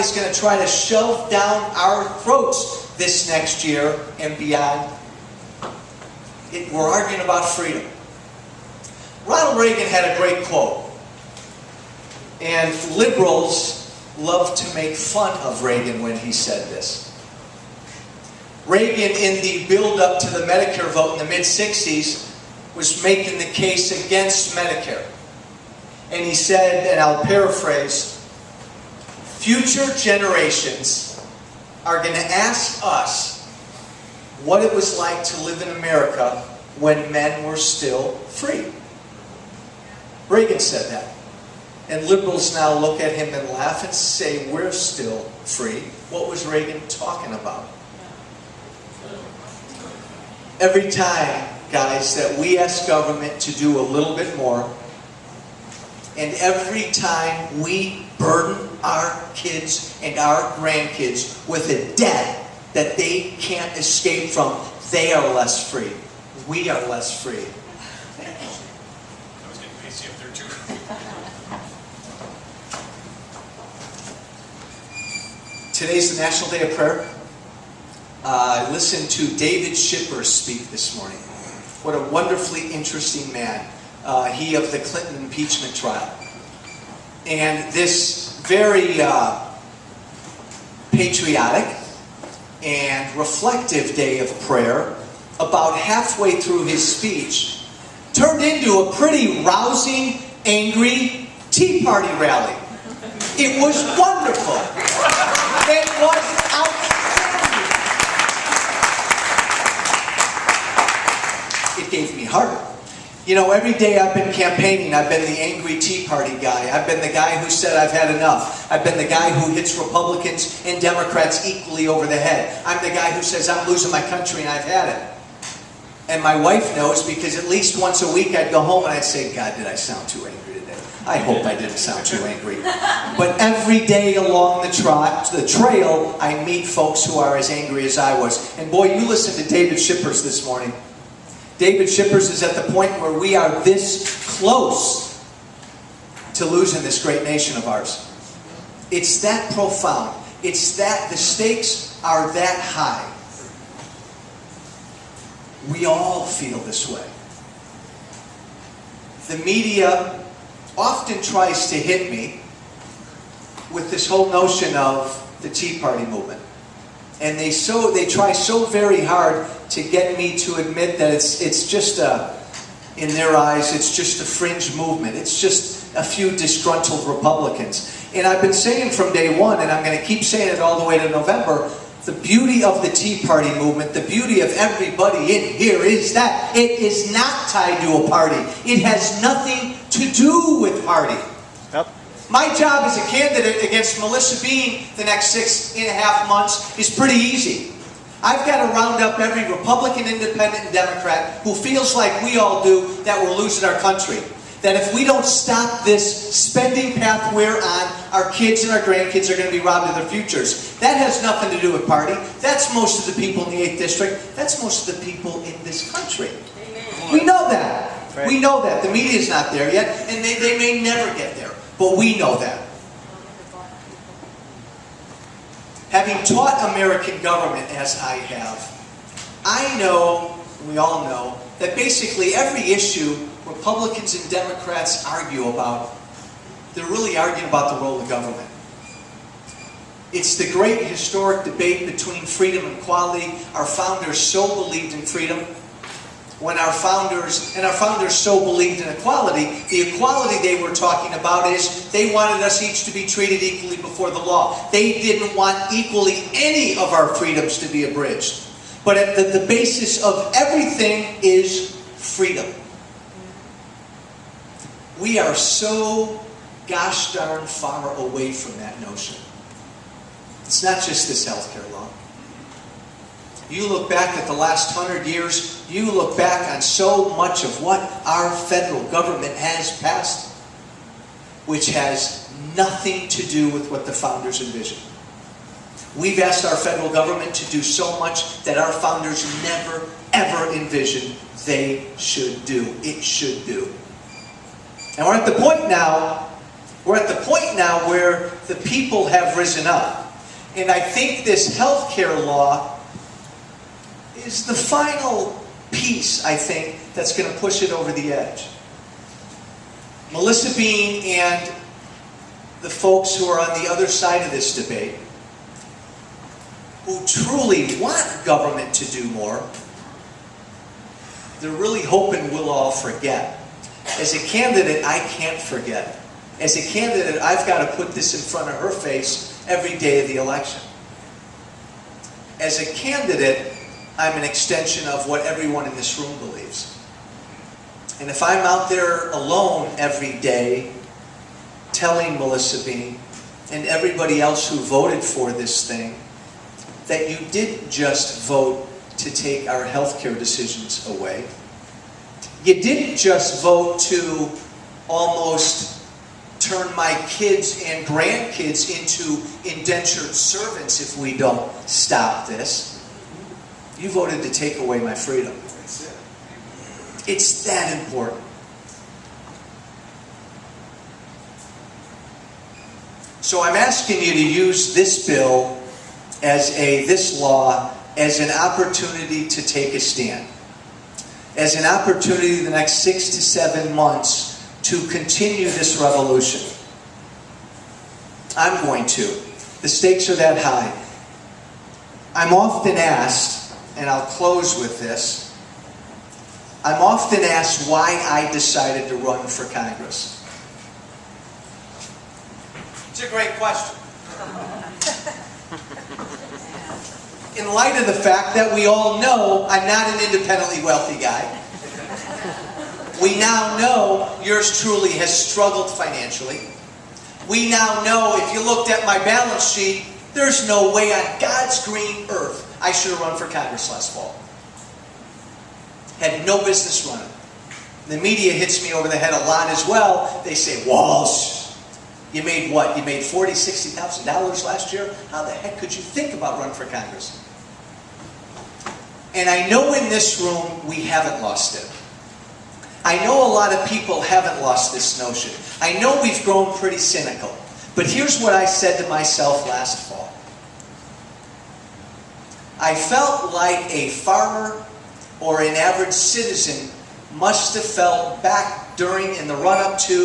is going to try to shove down our throats this next year and beyond. We're arguing about freedom. Ronald Reagan had a great quote. And liberals love to make fun of Reagan when he said this. Reagan, in the build-up to the Medicare vote in the mid-60s, was making the case against Medicare. And he said, and I'll paraphrase, future generations are going to ask us what it was like to live in America when men were still free. Reagan said that. And liberals now look at him and laugh and say, we're still free. What was Reagan talking about? Every time, guys, that we ask government to do a little bit more, and every time we burden our kids and our grandkids with a debt that they can't escape from, they are less free. We are less free. I was getting pasty up there too. Today's the National Day of Prayer. I listened to David Shipper speak this morning. What a wonderfully interesting man. He of the Clinton impeachment trial. And this very patriotic and reflective day of prayer, about halfway through his speech, turned into a pretty rousing, angry Tea Party rally. It was wonderful. It was outstanding. It gave me heart. You know, every day I've been campaigning, I've been the angry Tea Party guy. I've been the guy who said I've had enough. I've been the guy who hits Republicans and Democrats equally over the head. I'm the guy who says I'm losing my country and I've had it. And my wife knows, because at least once a week I'd go home and I'd say, God, did I sound too angry today? I hope I didn't sound too angry. But every day along the trail, I meet folks who are as angry as I was. And boy, you listen to David Shippers this morning. David Shippers is at the point where we are this close to losing this great nation of ours. It's that profound. It's that, the stakes are that high. We all feel this way. The media often tries to hit me with this whole notion of the Tea Party movement. And they try so very hard to get me to admit that it's just in their eyes, it's just a fringe movement. It's just a few disgruntled Republicans. And I've been saying from day one, and I'm going to keep saying it all the way to November, the beauty of the Tea Party movement, the beauty of everybody in here is that it is not tied to a party. It has nothing to do with party. Yep. My job as a candidate against Melissa Bean the next 6.5 months is pretty easy. I've got to round up every Republican, Independent, and Democrat who feels like we all do that we're losing our country. That if we don't stop this spending path we're on, our kids and our grandkids are going to be robbed of their futures. That has nothing to do with party. That's most of the people in the 8th District. That's most of the people in this country. Amen. We know that. Right. We know that. The media is not there yet, and they may never get there. But we know that. Having taught American government as I have, I know, we all know, that basically every issue Republicans and Democrats argue about, they're really arguing about the role of government. It's the great historic debate between freedom and equality. Our founders so believed in freedom. When our founders so believed in equality, the equality they were talking about is they wanted us each to be treated equally before the law. They didn't want equally any of our freedoms to be abridged. But at the basis of everything is freedom. We are so gosh darn far away from that notion. It's not just this healthcare law. You look back at the last 100 years, you look back on so much of what our federal government has passed, which has nothing to do with what the founders envisioned. We've asked our federal government to do so much that our founders never, ever envisioned they should do. It should do. And we're at the point now We're at the point now where the people have risen up. And I think this health care law is the final piece, I think, that's going to push it over the edge. Melissa Bean and the folks who are on the other side of this debate, who truly want government to do more, they're really hoping we'll all forget. As a candidate, I can't forget. As a candidate, I've got to put this in front of her face every day of the election. As a candidate, I'm an extension of what everyone in this room believes. And if I'm out there alone every day telling Melissa Bean and everybody else who voted for this thing that you didn't just vote to take our health care decisions away, you didn't just vote to almost turn my kids and grandkids into indentured servants if we don't stop this. You voted to take away my freedom. It's that important. So I'm asking you to use this bill this law as an opportunity to take a stand. As an opportunity in the next 6 to 7 months to continue this revolution. I'm going to. The stakes are that high. I'm often asked, and I'll close with this, I'm often asked why I decided to run for Congress. It's a great question. In light of the fact that we all know I'm not an independently wealthy guy. We now know yours truly has struggled financially. We now know if you looked at my balance sheet, there's no way on God's green earth I should have run for Congress last fall. Had no business running. The media hits me over the head a lot as well. They say, Walsh, you made what? You made $40,000, $60,000 last year? How the heck could you think about running for Congress? And I know in this room we haven't lost it. I know a lot of people haven't lost this notion. I know we've grown pretty cynical. But here's what I said to myself last fall. I felt like a farmer or an average citizen must have felt back during in the run-up to